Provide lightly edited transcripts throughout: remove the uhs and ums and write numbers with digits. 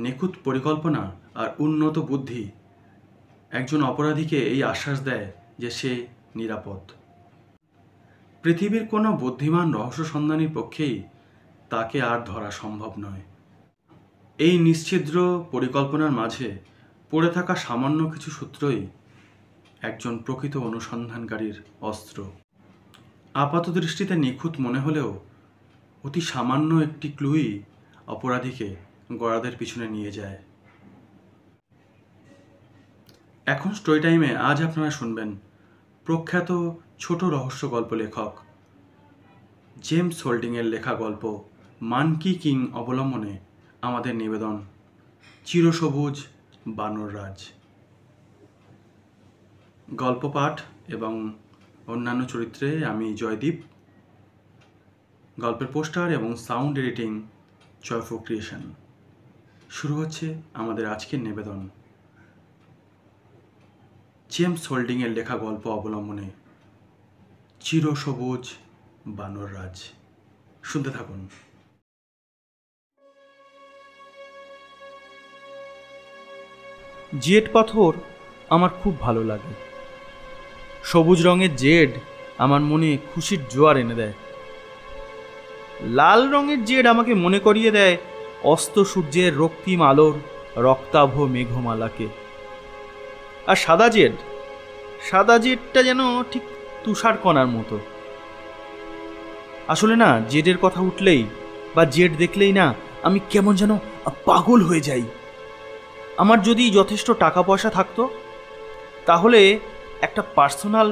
নিখুঁত পরিকল্পনা আর উন্নত বুদ্ধি একজন অপরাধীকে এই আশ্বাস দেয় যে সে নিরাপদ। পৃথিবীর কোনো বুদ্ধিমান রহস্য সন্ধানীর পক্ষেই তাকে আর ধরা সম্ভব নয়। এই নিশ্ছিদ্র পরিকল্পনার মাঝে পড়ে থাকা সামান্য কিছু সূত্রই একজন প্রকৃত অনুসন্ধানকারীর অস্ত্র। আপাত দৃষ্টিতে নিখুঁত মনে হলেও অতি সামান্য একটি ক্লুই অপরাধীকে গড়াদের পিছনে নিয়ে যায়। এখন স্টোরি টাইমে আজ আপনারা শুনবেন প্রখ্যাত ছোট রহস্য গল্প লেখক জেমস হোল্ডিংয়ের লেখা গল্প মানকি কিং অবলম্বনে আমাদের নিবেদন চিরসবুজ বানর রাজ। গল্প পাঠ এবং অন্যান্য চরিত্রে আমি জয়দীপ। গল্পের পোস্টার এবং সাউন্ড এডিটিং চয়ফু ক্রিয়েশন। শুরু হচ্ছে আমাদের আজকের নিবেদন জেমস হোল্ডিংয়ের লেখা গল্প অবলম্বনে চিরসবুজ বানর রাজ। শুনতে থাকুন। জেড পাথর আমার খুব ভালো লাগে। সবুজ রঙের জেড আমার মনে খুশির জোয়ার এনে দেয়। লাল রঙের জেড আমাকে মনে করিয়ে দেয় অস্ত সূর্যের রক্তিম আলোর রক্তাভ মেঘমালাকে। আর সাদা জেডটা যেন ঠিক তুষার কণার মতো। আসলে না, জেডের কথা উঠলেই বা জেড দেখলেই না আমি কেমন যেন পাগল হয়ে যাই। আমার যদি যথেষ্ট টাকা পয়সা থাকতো তাহলে একটা পার্সোনাল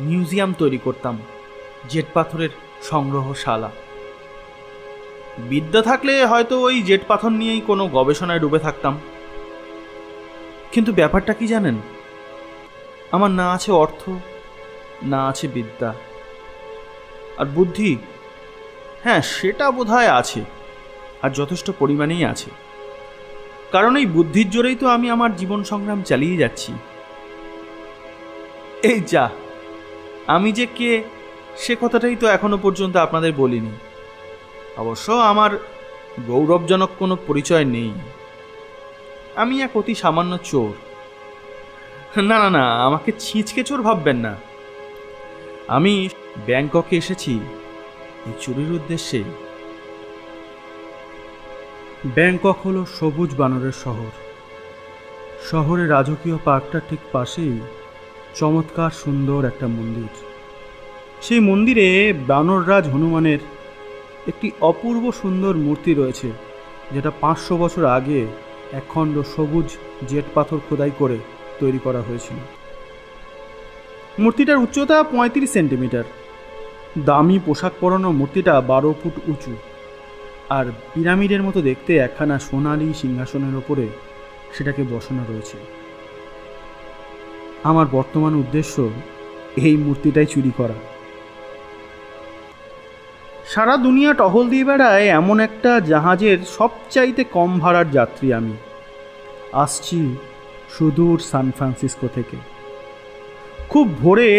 মিউজিয়াম তৈরি করতাম, জেড পাথরের সংগ্রহশালা। বিদ্যা থাকলে হয়তো ওই জেড পাথর নিয়েই কোনো গবেষণায় ডুবে থাকতাম। কিন্তু ব্যাপারটা কি জানেন, আমার না আছে অর্থ, না আছে বিদ্যা, আর বুদ্ধি হ্যাঁ সেটা বোধহয় আছে, আর যথেষ্ট পরিমাণেই আছে। কারণ এই বুদ্ধির জোরেই তো আমি আমার জীবন সংগ্রাম চালিয়ে যাচ্ছি। এই যা, আমি যে কে সে কথাটাই তো এখনো পর্যন্ত আপনাদের বলিনি। অবশ্য আমার গৌরবজনক কোনো পরিচয় নেই। আমি এক অতি সামান্য চোর। না না না, আমাকে ছিঁচকে চোর ভাববেন না। আমি ব্যাংককে এসেছি এই চুরির উদ্দেশ্যে। ব্যাংকক হলো সবুজ বানরের শহর। শহরের রাজকীয় পার্কটার ঠিক পাশেই চমৎকার সুন্দর একটা মন্দির। সেই মন্দিরে বানররাজ হনুমানের একটি অপূর্ব সুন্দর মূর্তি রয়েছে, যেটা 500 বছর আগে একখণ্ড সবুজ জেড পাথর খোদাই করে তৈরি করা হয়েছিল। মূর্তিটার উচ্চতা 35 সেন্টিমিটার। দামি পোশাক পরানো মূর্তিটা 12 ফুট উঁচু, আর পিরামিডের মতো দেখতে একখানা সোনালি সিংহাসনের ওপরে সেটাকে বসানো রয়েছে। আমার বর্তমান উদ্দেশ্য এই মূর্তিটাই চুরি করা। সারা দুনিয়া টহল দিয়ে বেড়ায় এমন একটা জাহাজের সবচাইতে কম ভাড়ার যাত্রী আমি। আসছি সুদূর সান ফ্রান্সিসকো থেকে। খুব ভোরে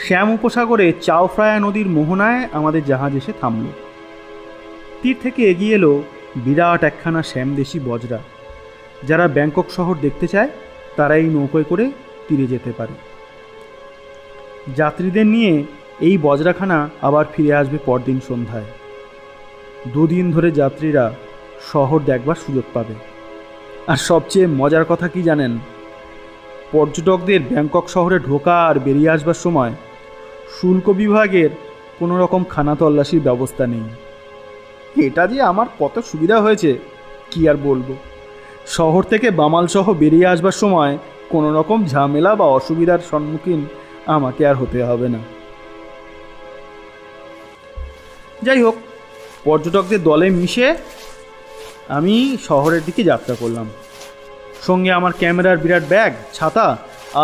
শ্যাম উপসাগরে চাওফ্রায়া নদীর মোহনায় আমাদের জাহাজ এসে থামল। তীর থেকে এগিয়ে এলো বিরাট একখানা শ্যামদেশি বজরা। যারা ব্যাংকক শহর দেখতে চায় তারা এই নৌকোয় করে তীরে যেতে পারে। যাত্রীদের নিয়ে এই বজরাখানা আবার ফিরে আসবে পরদিন সন্ধ্যায়। 2 দিন ধরে যাত্রীরা শহর দেখবার সুযোগ পাবে। আর সবচেয়ে মজার কথা কি জানেন, পর্যটকদের ব্যাংকক শহরে ঢোকা আর বেরিয়ে আসবার সময় শুল্ক বিভাগের কোনো রকম খানা তল্লাশির ব্যবস্থা নেই। এটা যে আমার কত সুবিধা হয়েছে কি আর বলবো। শহর থেকে বামালসহ বেরিয়ে আসবার সময় কোনো রকম ঝামেলা বা অসুবিধার সম্মুখীন আমাকে আর হতে হবে না। যাই হোক, পর্যটকদের দলে মিশে আমি শহরের দিকে যাত্রা করলাম। সঙ্গে আমার ক্যামেরার বিরাট ব্যাগ, ছাতা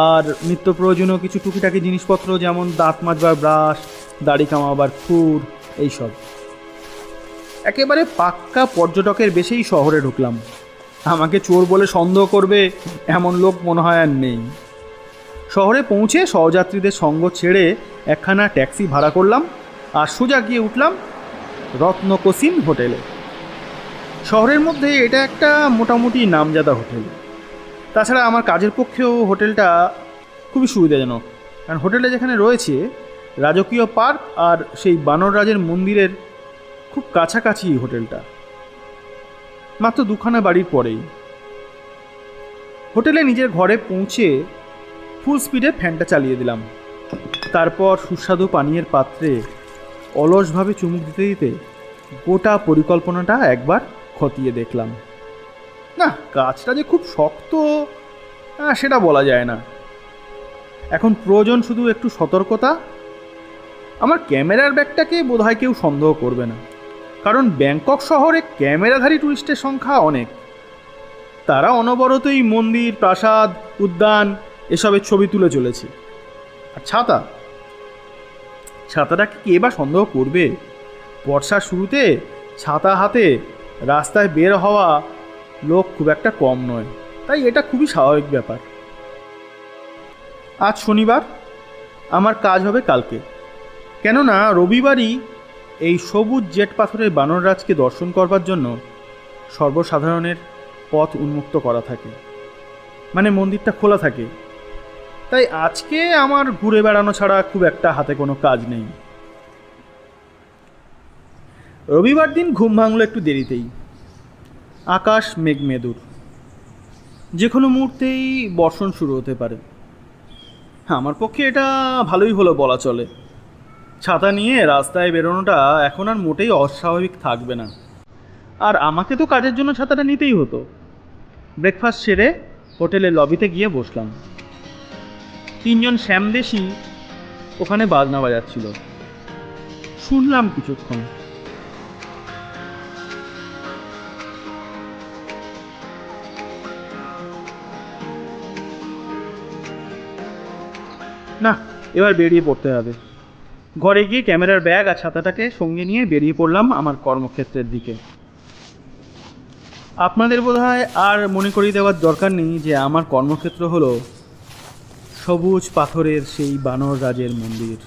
আর নিত্য প্রয়োজনীয় কিছু টুকিটাকি জিনিসপত্র, যেমন দাঁত মাজবার ব্রাশ, দাড়ি কামাবার খুর, এইসব। একেবারে পাক্কা পর্যটকের বেশেই শহরে ঢুকলাম। আমাকে চোর বলে সন্দেহ করবে এমন লোক মনে হয় আর নেই। শহরে পৌঁছে সহযাত্রীদের সঙ্গ ছেড়ে একখানা ট্যাক্সি ভাড়া করলাম আর সোজা গিয়ে উঠলাম রত্নকোসিন হোটেলে। শহরের মধ্যে এটা একটা মোটামুটি নামজাদা হোটেল। তাছাড়া আমার কাজের পক্ষেও হোটেলটা খুবই সুবিধাজনক, কারণ হোটেলে যেখানে রয়েছে রাজকীয় পার্ক আর সেই বানর রাজের মন্দিরের খুব কাছাকাছি হোটেলটা, মাত্র দুখানা বাড়ির পরেই। হোটেলে নিজের ঘরে পৌঁছে ফুল স্পিডে ফ্যানটা চালিয়ে দিলাম। তারপর সুস্বাদু পানীয়ের পাত্রে অলসভাবে চুমুক দিতে দিতে গোটা পরিকল্পনাটা একবার খতিয়ে দেখলাম। না, কাজটা যে খুব শক্ত সেটা বলা যায় না। এখন প্রয়োজন শুধু একটু সতর্কতা। আমার ক্যামেরার ব্যাগটাকে বোধহয় কেউ সন্দেহ করবে না, কারণ ব্যাংকক শহরে ক্যামেরাধারী টুরিস্টের সংখ্যা অনেক। তারা অনবরতই মন্দির, প্রাসাদ, উদ্যান এসবের ছবি তুলে চলেছে। আর ছাতাটাকে কে বা সন্দেহ করবে? বর্ষার শুরুতে ছাতা হাতে রাস্তায় বের হওয়া লোক খুব একটা কম নয়, তাই এটা খুবই স্বাভাবিক ব্যাপার। আজ শনিবার, আমার কাজ হবে কালকে, কেননা রবিবারই এই সবুজ জেট পাথরের বানররাজকে দর্শন করবার জন্য সর্বসাধারণের পথ উন্মুক্ত করা থাকে, মানে মন্দিরটা খোলা থাকে। তাই আজকে আমার ঘুরে বেড়ানো ছাড়া খুব একটা হাতে কোনো কাজ নেই। রবিবার দিন ঘুম ভাঙলো একটু দেরিতেই। আকাশ মেঘমেদুর, যে কোনো মুহূর্তেই বর্ষণ শুরু হতে পারে। আমার পক্ষে এটা ভালোই হলো বলা চলে। ছাতা নিয়ে রাস্তায় বেরোনোটা এখন আর মোটেই অস্বাভাবিক থাকবে না। আর আমাকে তো কাজের জন্য ছাতাটা নিতেই হতো। ব্রেকফাস্ট সেরে হোটেলের লবিতে গিয়ে বসলাম। তিনজন শ্যামদেশি ওখানে বাজনা বাজাচ্ছিল, শুনলাম কিছুক্ষণ। না, এবার বেরিয়ে পড়তে হবে। ঘরে গিয়ে ক্যামেরার ব্যাগ আর ছাতাটাকে সঙ্গে নিয়ে বেরিয়ে পড়লাম আমার কর্মক্ষেত্রের দিকে। আপনাদের বোধহয় আর মনে করিয়ে দেওয়ার দরকার নেই যে আমার কর্মক্ষেত্র হলো সবুজ পাথরের সেই বানর রাজের মন্দির।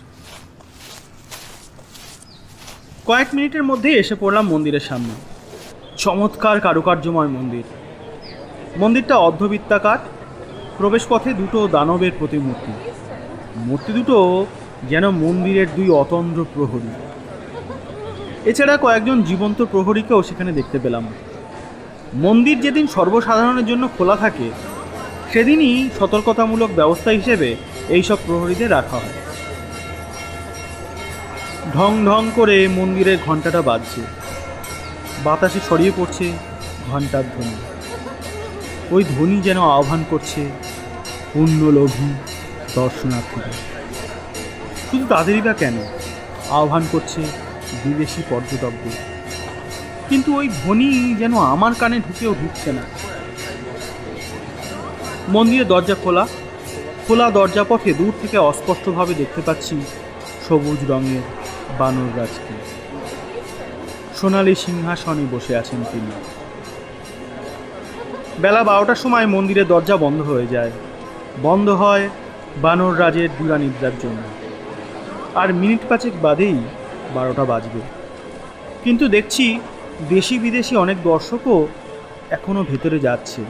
কয়েক মিনিটের মধ্যেই এসে পড়লাম মন্দিরের সামনে। চমৎকার কারুকার্যময় মন্দির। মন্দিরটা অর্ধবৃত্তাকার, প্রবেশপথে দুটো দানবের প্রতিমূর্তি। মূর্তি দুটো যেন মন্দিরের দুই অতন্দ্র প্রহরী। এছাড়া কয়েকজন জীবন্ত প্রহরীকেও সেখানে দেখতে পেলাম। মন্দির যেদিন সর্বসাধারণের জন্য খোলা থাকে সেদিনই সতর্কতামূলক ব্যবস্থা হিসেবে এইসব প্রহরীদের রাখা হয়। ঢং ঢং করে মন্দিরের ঘণ্টাটা বাজছে, বাতাসে ছড়িয়ে পড়ছে ঘণ্টার ধ্বনি। ওই ধ্বনি যেন আহ্বান করছে পুণ্যলোভী দর্শনার্থীদের। শুধু তাদেরই বা কেন, আহ্বান করছে বিদেশি পর্যটকদের। কিন্তু ওই ধ্বনি যেন আমার কানে ঢুকেও ঢুকছে না। মন্দিরের দরজা খোলা দরজাপথে দূর থেকে অস্পষ্টভাবে দেখতে পাচ্ছি সবুজ রঙের বানররাজকে। সোনালী সিংহাসনে বসে আছেন তিনি। বেলা 12টার সময় মন্দিরের দরজা বন্ধ হয়ে যায়। বন্ধ হয় বানররাজের দুরানিদ্রার জন্য। আর মিনিট পাঁচেক বাদেই 12টা বাজবে। কিন্তু দেখছি দেশি বিদেশি অনেক দর্শকও এখনও ভেতরে যাচ্ছে।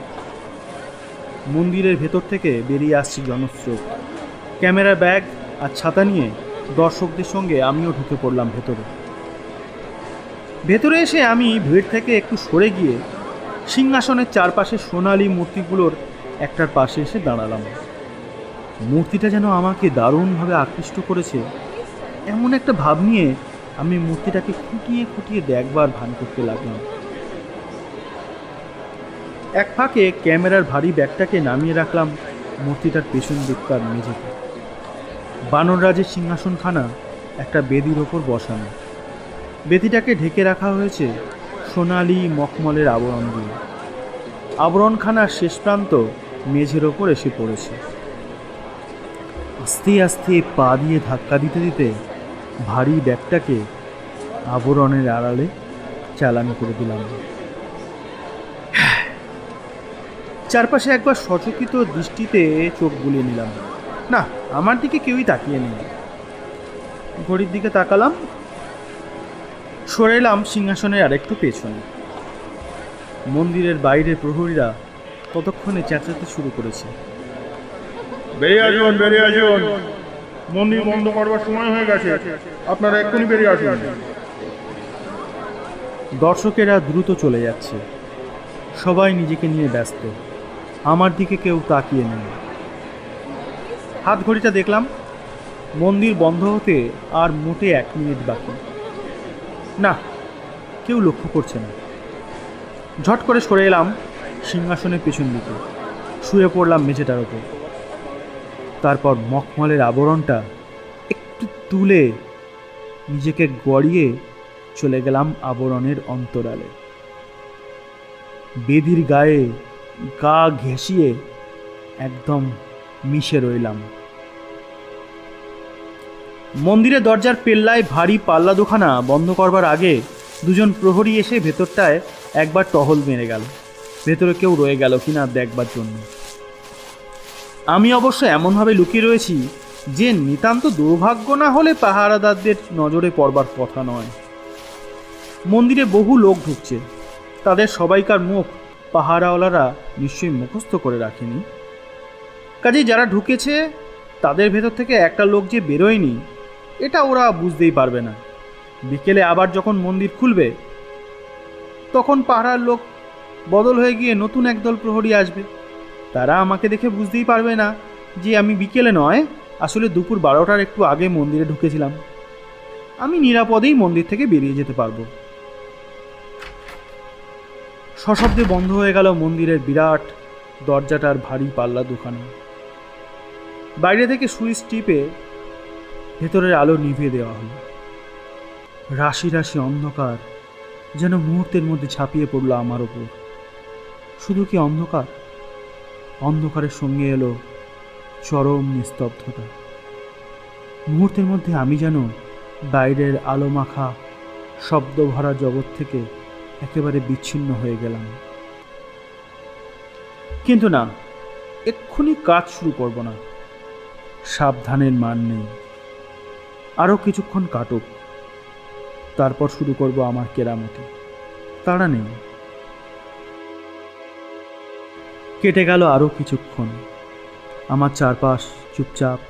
মন্দিরের ভেতর থেকে বেরিয়ে আসছে জনস্রোত। ক্যামেরা ব্যাগ আর ছাতা নিয়ে দর্শকদের সঙ্গে আমিও ঢুকে পড়লাম ভেতরে এসে আমি ভিড় থেকে একটু সরে গিয়ে সিংহাসনের চারপাশে সোনালী মূর্তিগুলোর একটার পাশে এসে দাঁড়ালাম। মূর্তিটা যেন আমাকে দারুণভাবে আকৃষ্ট করেছে, এমন একটা ভাব নিয়ে আমি মূর্তিটাকে খুঁটিয়ে দেখবার ভান করতে লাগলাম। এক ফাঁকে ক্যামেরার ভারী ব্যাগটাকে নামিয়ে রাখলাম মূর্তিটার পেছন দিককার মেঝেতে। বানররাজের সিংহাসনখানা একটা বেদির ওপর বসানো। বেদিটাকে ঢেকে রাখা হয়েছে সোনালি মখমলের আবরণ দিয়ে। আবরণখানার শেষ প্রান্ত মেঝের ওপর এসে পড়েছে। আস্তে আস্তে পা দিয়ে ধাক্কা দিতে দিতে ভারী ব্যাগটাকে আবরণের আড়ালে চালান করে দিলাম। চারপাশে একবার সচকিত দৃষ্টিতে চোখ বুলিয়ে নিলাম। না, আমার দিকে কেউই তাকিয়ে নেই। ঘড়ির দিকে তাকালাম, সরে এলাম সিংহাসনের আরেকটু পেছনে। মন্দিরের বাইরের প্রহরীরা ততক্ষণে চেঁচাতে শুরু করেছে। বেরিয়ে আসুন, বেরিয়ে আসুন, মন্দির বন্ধ করবার সময় হয়ে গেছে, আপনারা এক্ষুনি বেরিয়ে আসুন। দর্শকেরা দ্রুত চলে যাচ্ছে, সবাই নিজেকে নিয়ে ব্যস্ত। আমার দিকে কেউ তাকিয়ে নেই। হাত ঘড়িটা দেখলাম, মন্দির বন্ধ হতে আর মোটে 1 মিনিট বাকি। না, কেউ লক্ষ্য করছে না। ঝট করে সরে এলাম সিংহাসনের পেছন দিকে, শুয়ে পড়লাম মেঝেটার ওপর। তারপর মখমলের আবরণটা একটু তুলে নিজেকে গড়িয়ে চলে গেলাম আবরণের অন্তরালে। বেদির গায়ে গা ঘেঁষিয়ে একদম মিশে রইলাম। মন্দিরের দরজার পেল্লায় ভারী পাল্লা দুখানা বন্ধ করবার আগে দুজন প্রহরী এসে ভেতরটায় একবার টহল মেরে গেল, ভেতরে কেউ রয়ে গেল কিনা দেখবার জন্য। আমি অবশ্য এমনভাবে লুকিয়ে রয়েছি যে নিতান্ত দুর্ভাগ্য না হলে পাহারাদারদের নজরে পড়বার কথা নয়। মন্দিরে বহু লোক ঢুকছে, তাদের সবাইকার মুখ পাহারাওয়ালারা নিশ্চয়ই মুখস্থ করে রাখেনি। কাজেই যারা ঢুকেছে তাদের ভেতর থেকে একটা লোক যে বেরোয়নি এটা ওরা বুঝতেই পারবে না। বিকেলে আবার যখন মন্দির খুলবে তখন পাহারার লোক বদল হয়ে গিয়ে নতুন একদল প্রহরী আসবে। তারা আমাকে দেখে বুঝতেই পারবে না যে আমি বিকেলে নয়, আসলে দুপুর 12টার একটু আগে মন্দিরে ঢুকেছিলাম। আমি নিরাপদেই মন্দির থেকে বেরিয়ে যেতে পারবো। সশব্দে বন্ধ হয়ে গেল মন্দিরের বিরাট দরজাটার ভারী পাল্লা দুখানা। বাইরে থেকে সুইচ টিপে ভেতরের আলো নিভিয়ে দেওয়া হলো। রাশি রাশি অন্ধকার যেন মুহূর্তের মধ্যে ঝাঁপিয়ে পড়ল আমার ওপর। শুধু কি অন্ধকার, অন্ধকারের সঙ্গে এলো চরম নিস্তব্ধতা। মুহূর্তের মধ্যে আমি যেন বাইরের আলো মাখা শব্দ ভরা জগৎ থেকে একেবারে বিচ্ছিন্ন হয়ে গেলাম। কিন্তু না, এক্ষুনি কাজ শুরু করব না, সাবধানের মান নেই। আরও কিছুক্ষণ কাটুক, তারপর শুরু করব আমার কেরামতি। তাড়া নেই। কেটে গেল আরও কিছুক্ষণ। আমার চারপাশ চুপচাপ,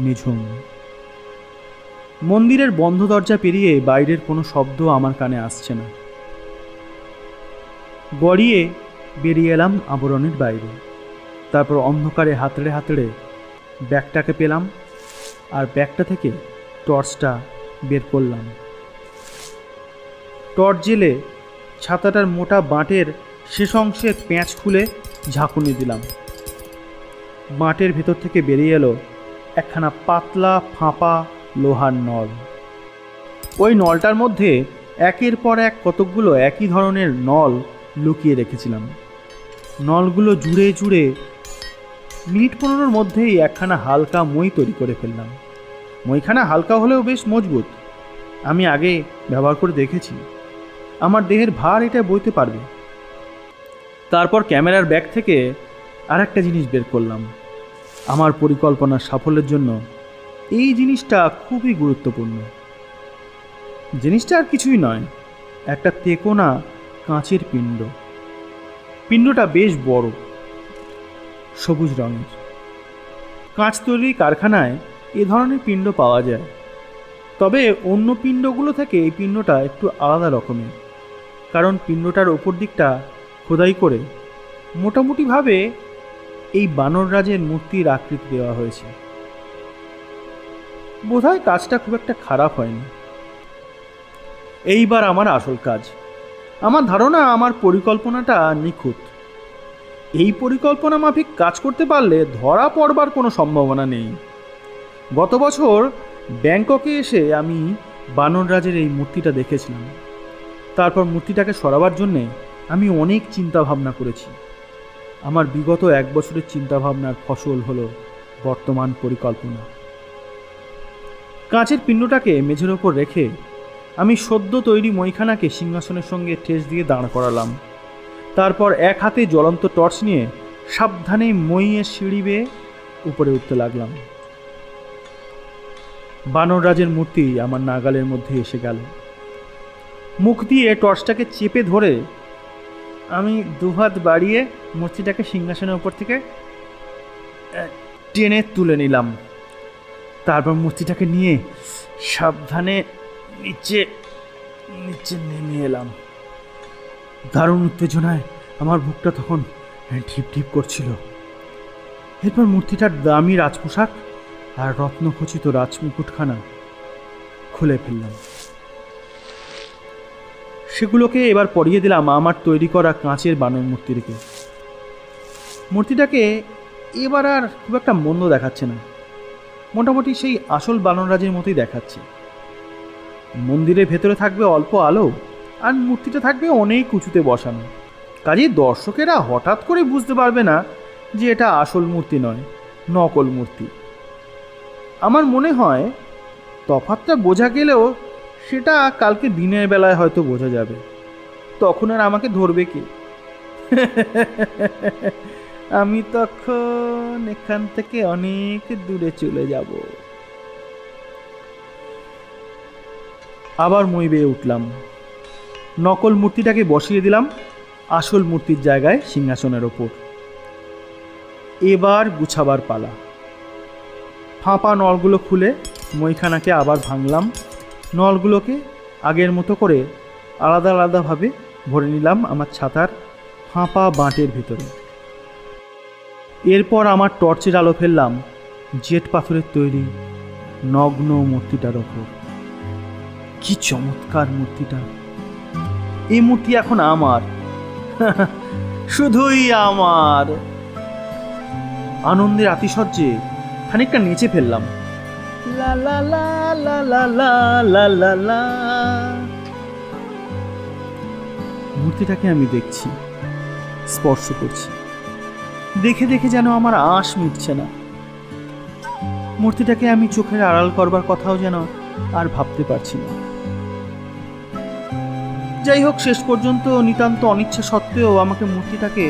নিঝুম। মন্দিরের বন্ধ দরজা পেরিয়ে বাইরের কোনো শব্দ আমার কানে আসছে না। গড়িয়ে বেরিয়ে এলাম আবরণের বাইরে। তারপর অন্ধকারে হাতড়ে হাতড়ে ব্যাগটাকে পেলাম, আর ব্যাগটা থেকে টর্চটা বের করলাম। টর্চ জেলে ছাতাটার মোটা বাঁটের শেষ অংশে পেঁচ খুলে ঝাঁকুনি দিলাম। বাঁটের ভেতর থেকে বেরিয়ে এলো একখানা পাতলা ফাঁপা লোহার নল। ওই নলটার মধ্যে একের পর এক কতকগুলো একই ধরনের নল লুকিয়ে রেখেছিলাম। নলগুলো জুড়ে জুড়ে মিনিট 15-র মধ্যেই একখানা হালকা মই তৈরি করে ফেললাম। মইখানা হালকা হলেও বেশ মজবুত। আমি আগে ব্যবহার করে দেখেছি, আমার দেহের ভার এটা বইতে পারবে। তারপর ক্যামেরার ব্যাগ থেকে আর একটা জিনিস বের করলাম। আমার পরিকল্পনার সাফল্যের জন্য এই জিনিসটা খুবই গুরুত্বপূর্ণ। জিনিসটা আর কিছুই নয়, একটা তেকোনা কাঁচের পিণ্ড। পিণ্ডটা বেশ বড়, সবুজ রঙের। কাঁচ তৈরি কারখানায় এ ধরনের পিণ্ড পাওয়া যায়, তবে অন্য পিণ্ডগুলো থেকে এই পিণ্ডটা একটু আলাদা রকমের। কারণ পিণ্ডটার ওপর দিকটা খোদাই করে মোটামুটিভাবে এই বানররাজের মূর্তির আকৃতি দেওয়া হয়েছে। বোধহয় কাজটা খুব একটা খারাপ হয়নি। এইবার আমার আসল কাজ। আমার ধারণা আমার পরিকল্পনাটা নিখুঁত। এই পরিকল্পনা মাফিক কাজ করতে পারলে ধরা পড়বার কোনো সম্ভাবনা নেই। গত বছর ব্যাংককে এসে আমি বানররাজের এই মূর্তিটা দেখেছিলাম। তারপর মূর্তিটাকে সরাবার জন্যে আমি অনেক চিন্তা ভাবনা করেছি। আমার বিগত 1 বছরের চিন্তাভাবনার ফসল হলো বর্তমান পরিকল্পনা। কাঁচের পিণ্ডটাকে মেঝের ওপর রেখে আমি সদ্য তৈরি মইখানাকে সিংহাসনের সঙ্গে ঠেস দিয়ে দাঁড় করালাম। তারপর এক হাতে জ্বলন্ত টর্চ নিয়ে সাবধানে মইয়ের সিঁড়ি বেয়ে উপরে উঠতে লাগলাম। বানররাজের মূর্তি আমার নাগালের মধ্যে এসে গেল। মুখ দিয়ে টর্চটাকে চেপে ধরে আমি দুহাত বাড়িয়ে মূর্তিটাকে সিংহাসনের উপর থেকে টেনে তুলে নিলাম। তারপর মূর্তিটাকে নিয়ে সাবধানে নিচে নিচে নেমে এলাম। দারুণ উত্তেজনায় আমার বুকটা তখন ঢিপ ঢিপ করছিল। এরপর মূর্তিটার দামি রাজপোশাক আর রত্নখচিত রাজমুকুটখানা খুলে ফেললাম। সেগুলোকে এবার পরিয়ে দিলাম আমার তৈরি করা কাঁচের বানর মূর্তিকে। মূর্তিটাকে এবার আর খুব একটা মন্দ দেখাচ্ছে না, মোটামুটি সেই আসল বানররাজের মতোই দেখাচ্ছে। মন্দিরের ভেতরে থাকবে অল্প আলো, আর মূর্তিটা থাকবে অনেক উঁচুতে বসানো, কাজেই দর্শকেরা হঠাৎ করে বুঝতে পারবে না যে এটা আসল মূর্তি নয়, নকল মূর্তি। আমার মনে হয় তফাৎটা বোঝা গেলেও সেটা কালকে দিনের বেলায় হয়তো বোঝা যাবে, তখন আর আমাকে ধরবে কে? আমি তখন এখান থেকে অনেক দূরে চলে যাব। আবার মই বেয়ে উঠলাম, নকল মূর্তিটাকে বসিয়ে দিলাম আসল মূর্তির জায়গায় সিংহাসনের ওপর। এবার গুছাবার পালা। ফাঁপা নলগুলো খুলে মইখানাকে আবার ভাঙলাম। নলগুলোকে আগের মতো করে আলাদা আলাদাভাবে ভরে নিলাম আমার ছাতার ফাঁপা বাঁটের ভিতরে। এরপর আমার টর্চের আলো ফেললাম জেট পাথরের তৈরি নগ্ন মূর্তিটার ওপর। কি চমৎকার মূর্তিটা! এই মূর্তি এখন আমার, শুধুই আমার। আনন্দের আতিশয্যে খানিকটা নেচে ফেললাম। লা লা লা লা লা লা লা লা লা। মূর্তিটাকে আমি দেখছি, স্পর্শ করছি, দেখে দেখে যেন আমার আঁশ মিটছে না। মূর্তিটাকে আমি চোখের আড়াল করবার কথাও যেন আর ভাবতে পারছি না। যাই হোক, শেষ পর্যন্ত নিতান্ত অনিচ্ছা সত্ত্বেও আমাকে মূর্তিটাকে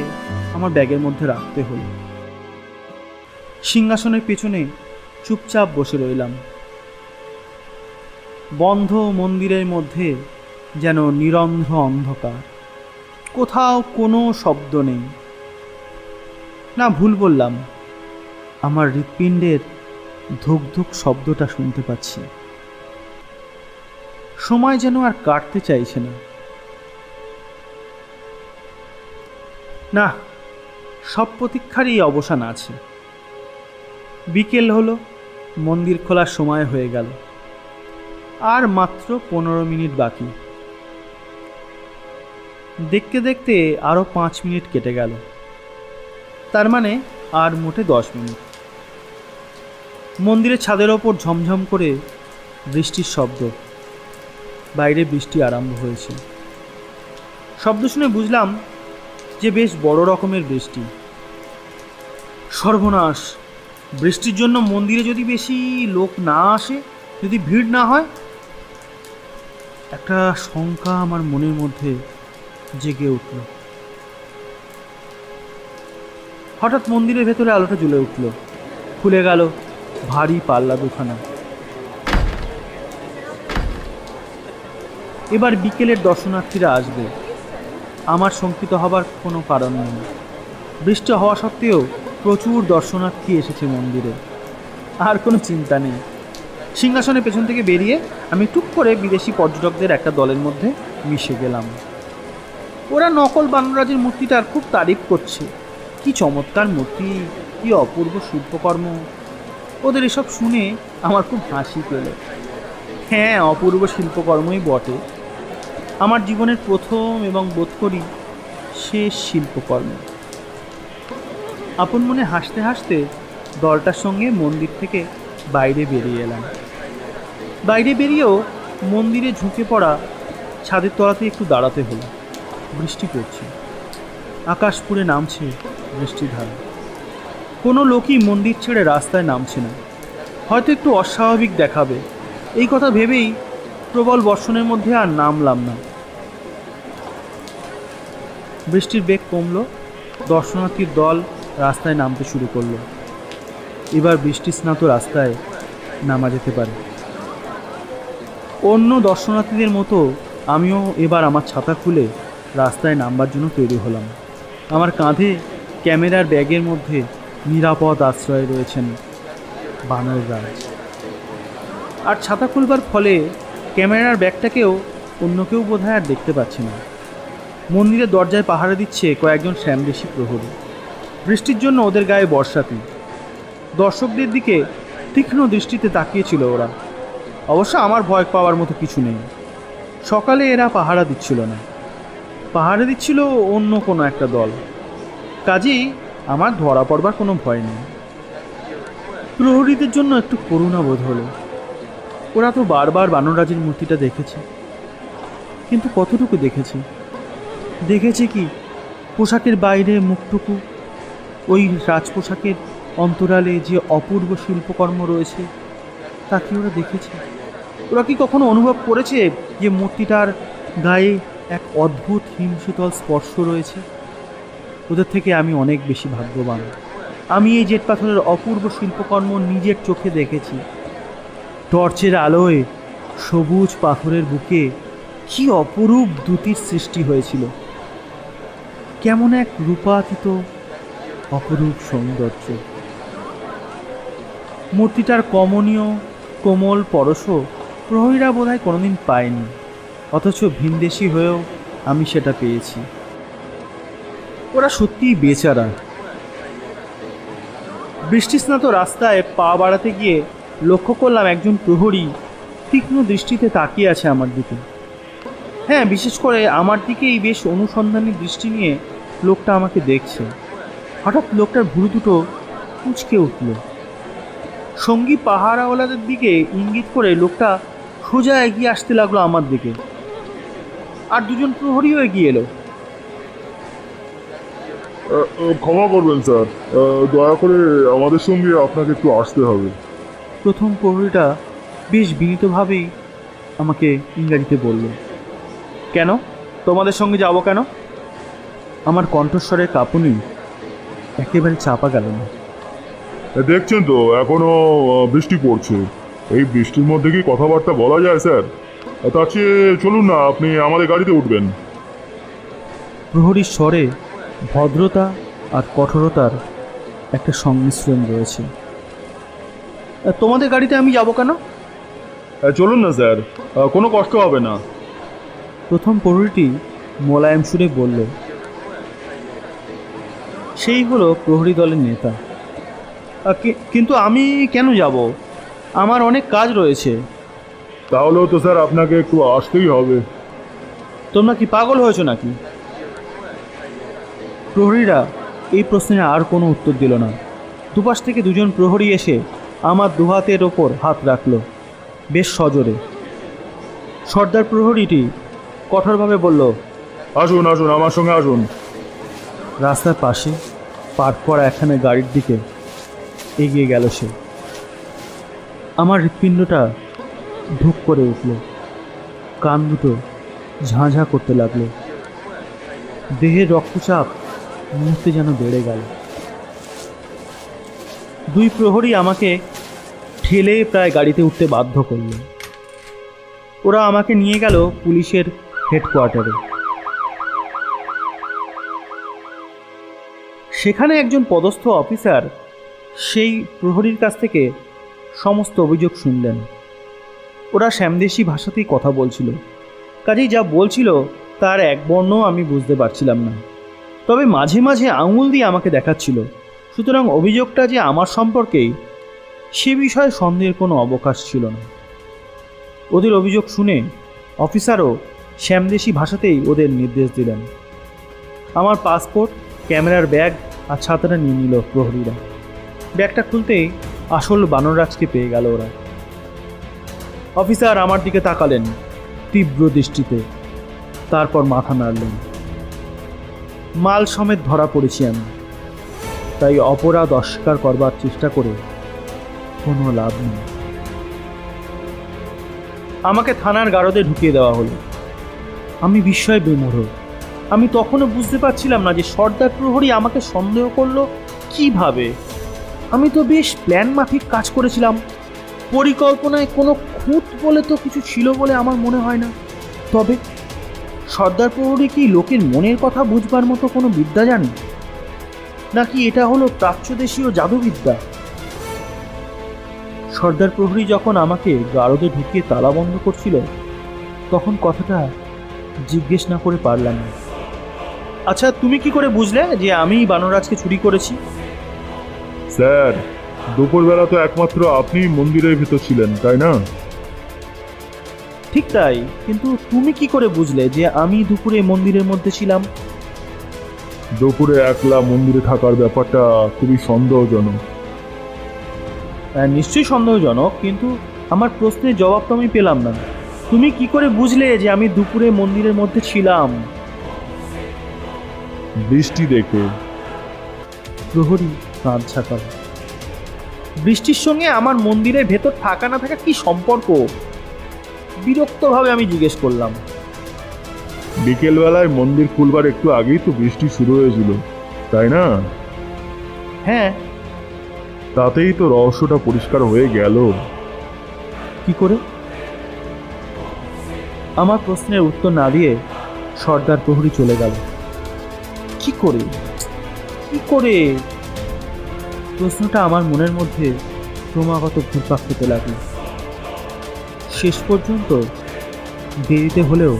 আমার ব্যাগের মধ্যে রাখতে হলো। সিংহাসনের পেছনে চুপচাপ বসে রইলাম। বন্ধ মন্দিরের মধ্যে যেন নিরন্ধ্র অন্ধকার, কোথাও কোনো শব্দ নেই। না, ভুল বললাম, আমার হৃৎপিণ্ডের ধুক ধুক শব্দটা শুনতে পাচ্ছি। সময় যেন আর কাটতে চাইছে না। না, সব প্রতীক্ষারই অবসান আছে। বিকেল হলো, মন্দির খোলার সময় হয়ে গেল। আর মাত্র 15 মিনিট বাকি। দেখতে দেখতে আরও 5 মিনিট কেটে গেল, তার মানে আর মোটে 10 মিনিট। মন্দিরের ছাদের ওপর ঝমঝম করে বৃষ্টির শব্দ। বাইরে বৃষ্টি আরম্ভ হয়েছে। শব্দ শুনে বুঝলাম যে বেশ বড় রকমের বৃষ্টি। সর্বনাশ! বৃষ্টির জন্য মন্দিরে যদি বেশি লোক না আসে, যদি ভিড় না হয়, একটা শঙ্কা আমার মনের মধ্যে জেগে উঠল। হঠাৎ মন্দিরের ভেতরে আলোটা জ্বলে উঠল। খুলে গেল ভারী পাল্লা দুখানা। এবার বিকেলের দর্শনার্থীরা আসবে। আমার শঙ্কিত হবার কোনো কারণ নেই। বৃষ্টি হওয়া সত্ত্বেও প্রচুর দর্শনার্থী এসেছে মন্দিরে, আর কোনো চিন্তা নেই। সিংহাসনের পেছন থেকে বেরিয়ে আমি টুক করে বিদেশি পর্যটকদের একটা দলের মধ্যে মিশে গেলাম। ওরা নকল বানররাজের মূর্তিটার খুব তারিফ করছে। কি চমৎকার মূর্তি, কি অপূর্ব শিল্পকর্ম। ওদের এসব শুনে আমার খুব হাসি পেল। হ্যাঁ, অপূর্ব শিল্পকর্মই বটে। আমার জীবনের প্রথম এবং বোধ করি শেষ শিল্পকর্ম। আপন মনে হাসতে হাসতে দলটার সঙ্গে মন্দির থেকে বাইরে বেরিয়ে এলাম। বাইরে বেরিয়েও মন্দিরে ঝুঁকে পড়া ছাদের তলাতে একটু দাঁড়াতে হলো। বৃষ্টি পড়ছে, আকাশ পুড়ে নামছে বৃষ্টির ধারা। কোনো লোকই মন্দির ছেড়ে রাস্তায় নামছে না, হয়তো একটু অস্বাভাবিক দেখাবে, এই কথা ভেবেই প্রবল বর্ষণের মধ্যে আর নামলাম না। বৃষ্টির বেগ কমল, দর্শনার্থীর দল রাস্তায় নামতে শুরু করলো। এবার বৃষ্টি স্নাত রাস্তায় নামা যেতে পারে। অন্য দর্শনার্থীদের মতো আমিও এবার আমার ছাতা খুলে রাস্তায় নামবার জন্য তৈরি হলাম। আমার কাঁধে ক্যামেরার ব্যাগের মধ্যে নিরাপদ আশ্রয়ে রয়েছেন বানর রাজ। আর ছাতা খুলবার ফলে ক্যামেরার ব্যাগটাকেও অন্য কেউ বোধহয় আর দেখতে পাচ্ছি না। মন্দিরের দরজায় পাহারা দিচ্ছে কয়েকজন শ্যামদেশী প্রহরী। বৃষ্টির জন্য ওদের গায়ে বর্ষাতি। দর্শকদের দিকে তীক্ষ্ণ দৃষ্টিতে তাকিয়েছিল ওরা। অবশ্য আমার ভয় পাওয়ার মতো কিছু নেই। সকালে এরা পাহারা দিচ্ছিল না, পাহারা দিচ্ছিল অন্য কোনো একটা দল। কাজেই আমার ধরা পড়বার কোনো ভয় নেই। প্রহরীদের জন্য একটু করুণা বোধ হলো। ওরা তো বারবার বানররাজের মূর্তিটা দেখেছে, কিন্তু কতটুকু দেখেছে? দেখেছে কি পোশাকের বাইরে মুখটুকু? ওই রাজপোশাকের অন্তরালে যে অপূর্ব শিল্পকর্ম রয়েছে তা কি ওরা দেখেছে? ওরা কি কখনো অনুভব করেছে যে মূর্তিটার গায়ে এক অদ্ভুত হিমশীতল স্পর্শ রয়েছে? ওদের থেকে আমি অনেক বেশি ভাগ্যবান। আমি এই জেট পাথরের অপূর্ব শিল্পকর্ম নিজের চোখে দেখেছি। টর্চের আলোয় সবুজ পাথরের বুকে কি অপরূপ দ্যুতির সৃষ্টি হয়েছিল! কেমন এক রূপাতীত অপরূপ সৌন্দর্য! মূর্তিটার কমনীয় কোমল পরশও প্রহরীরা বোধহয় কোনোদিন পায়নি, অথচ ভিনদেশী হয়েও আমি সেটা পেয়েছি। ওরা সত্যিই বেচারা। বৃষ্টিস্নাত রাস্তায় পা বাড়াতে গিয়ে লক্ষ্য করলাম একজন প্রহরী তীক্ষ্ণ দৃষ্টিতে তাকিয়ে আছে আমার দিকে। হ্যাঁ, বিশেষ করে আমার দিকেই বেশ অনুসন্ধানী দৃষ্টি নিয়ে লোকটা আমাকে দেখছে। হঠাৎ লোকটার ভুরু দুটো কুঁচকে উঠল। সঙ্গী পাহারাওয়ালাদের দিকে ইঙ্গিত করে লোকটা সোজা এগিয়ে আসতে লাগলো আমার দিকে। আর দুজন প্রহরীও এগিয়ে এলো। ক্ষমা করবেন স্যার, দয়া করে আমাদের সঙ্গে আপনাকে একটু আসতে হবে। প্রথম প্রহরীটা বেশ বিনীতভাবেই আমাকে ইংরাজিতে বলল। কেন? তোমাদের সঙ্গে যাব কেন? আমার কণ্ঠস্বরের কাঁপুনি একেবারে চাপা গেল না। দেখছেন তো এখনো বৃষ্টি পড়ছে। এই বৃষ্টির মধ্যে কি কথাবার্তা বলা যায় স্যার? তার চেয়ে চলুন না, আপনি আমাদের গাড়িতে উঠবেন। প্রহরীর স্বরে ভদ্রতা আর কঠোরতার একটা সংমিশ্রণ রয়েছে। তোমাদের গাড়িতে আমি যাব কেন? চলুন না স্যার, কোনো কষ্ট হবে না। প্রথম প্রহরীটি মোলায়েম সুরে বলল। সেই হলো প্রহরী দলের নেতা। কিন্তু আমি কেন যাব? আমার অনেক কাজ রয়েছে। তাহলেও তো স্যার আপনাকে একটু আসতেই হবে। তোমরা কি পাগল হয়েছো নাকি? প্রহরীরা এই প্রশ্নে আর কোনো উত্তর দিল না। দুপাশ থেকে দুজন প্রহরী এসে আমার দুহাতের ওপর হাত রাখল, বেশ সজোরে। সর্দার প্রহরীটি কঠোরভাবে বলল, আসুন আসুন, আমার সঙ্গে আসুন। রাস্তার পাশে পার্ক করা একখানে গাড়ির দিকে এগিয়ে গেল সে। আমার হৃৎপিণ্ডটা ধুক করে উঠল, কান দুটো ঝাঁঝা করতে লাগলো। দেহের রক্তচাপ মুহূর্তে যেন বেড়ে গেল। দুই প্রহরী আমাকে ঠেলে প্রায় গাড়িতে উঠতে বাধ্য করল। ওরা আমাকে নিয়ে গেল পুলিশের হেডকোয়ার্টারে। সেখানে একজন পদস্থ অফিসার সেই প্রহরীর কাছ থেকে সমস্ত অভিযোগ শুনলেন। ওরা শ্যামদেশী ভাষাতেই কথা বলছিল, কাজেই যা বলছিল তার এক বর্ণও আমি বুঝতে পারছিলাম না। তবে মাঝে মাঝে আঙুল দিয়ে আমাকে দেখাচ্ছিল। সুতরাং অভিযোগটা যে আমার সম্পর্কেই, সে বিষয়ে সন্দেহের কোনো অবকাশ ছিল না। ওদের অভিযোগ শুনে অফিসারও শ্যামদেশী ভাষাতেই ওদের নির্দেশ দিলেন। আমার পাসপোর্ট, ক্যামেরার ব্যাগ আর ছাতাটা নিয়ে নিল প্রহরীরা। ব্যাগটা খুলতেই আসল বানররাজকে পেয়ে গেল ওরা। অফিসার আমার দিকে তাকালেন তীব্র দৃষ্টিতে, তারপর মাথা নাড়লেন। মাল সমেত ধরা পড়েছি আমি, তাই অপরাধ অস্বীকার করবার চেষ্টা করে কোনো লাভ নেই। আমাকে থানার গারদে ঢুকিয়ে দেওয়া হলো। আমি বিস্ময়ে বিমূঢ়। আমি তখনও বুঝতে পারছিলাম না যে সর্দার প্রহরী আমাকে সন্দেহ করলো কিভাবে। আমি তো বেশ প্ল্যান মাফিক কাজ করেছিলাম। পরিকল্পনায় কোনো খুঁত বলে তো কিছু ছিল বলে আমার মনে হয় না। তবে সর্দার প্রহরী কি লোকের মনের কথা বুঝবার মতো কোনো বিদ্যা জানে, নাকি এটা হলো প্রাচ্যদেশীয় জাদুবিদ্যা? সর্দার প্রহরী যখন আমাকে গারদে ঢুকিয়ে তালা বন্ধ করছিল, তখন কথাটা জিজ্ঞেস না করে পারলাম না। আচ্ছা, তুমি কি করে বুঝলে যে আমি বানরাজকে চুরি করেছি? স্যার, দুপুরবেলা তো একমাত্র আপনি মন্দিরের ভিতর ছিলেন, তাই না? ঠিক তাই, কিন্তু তুমি কি করে বুঝলে যে আমি দুপুরে মন্দিরের মধ্যে ছিলাম? দুপুরে একলা মন্দিরে থাকার ব্যাপারটা খুবই সন্দেহজনক। নিশ্চয়ই সন্দেহজনক, কিন্তু আমার প্রশ্নের জবাব তো আমি পেলাম না। তুমি কি করে বুঝলে যে আমি দুপুরে মন্দিরের মধ্যে ছিলাম? বৃষ্টি দেখে। প্রহরী কাঁধ ঝাঁকাল। বৃষ্টির সঙ্গে আমার মন্দিরের ভেতর থাকা না থাকা কি সম্পর্ক? বিরক্তভাবে আমি জিজ্ঞেস করলাম। বিকেলবেলায় মন্দির খুলবার একটু আগেই তো বৃষ্টি শুরু হয়েছিল, তাই না? হ্যাঁ। তাতেই তো রহস্যটা পরিষ্কার হয়ে গেল। কি করে? আমার প্রশ্নের উত্তর না দিয়ে সর্দার প্রহরী চলে গেল। কি করে? কি করে? প্রশ্নটা আমার মনের মধ্যে ক্রমাগত ঘুরপাক খেতে লাগলো। শেষ পর্যন্ত দেরিতে হলেও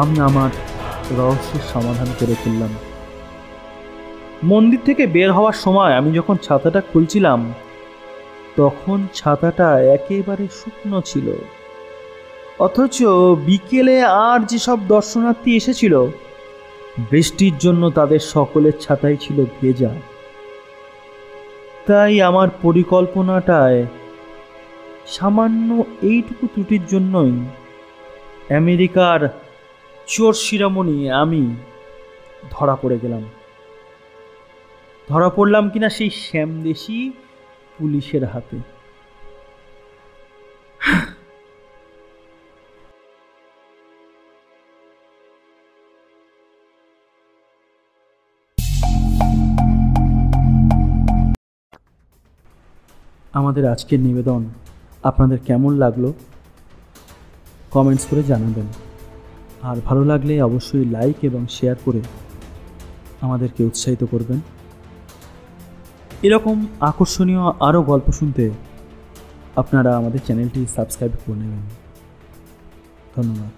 আমি আমার রহস্যের সমাধান করে ফেললাম। মন্দির থেকে বের হওয়ার সময় আমি যখন ছাতাটা খুলছিলাম, তখন ছাতাটা একেবারে শুকনো ছিল, অথচ বিকেলে আর যেসব দর্শনার্থী এসেছিল, বৃষ্টির জন্য তাদের সকলের ছাতাই ছিল ভেজা। তাই আমার পরিকল্পনাটায় সামান্য এইটুকু ত্রুটির জন্যই আমেরিকার চোর শিরোমণি আমি ধরা পড়ে গেলাম। ধরা পড়লাম কিনা সেই শ্যামদেশী পুলিশের হাতে। আমাদের আজকের নিবেদন আপনাদের কেমন লাগলো কমেন্টস করে জানাবেন। আর ভালো লাগলে অবশ্যই লাইক এবং শেয়ার করে আমাদেরকে উৎসাহিত করবেন। এরকম আকর্ষণীয় আরও গল্প শুনতে আপনারা আমাদের চ্যানেলটি সাবস্ক্রাইব করে নেবেন। ধন্যবাদ।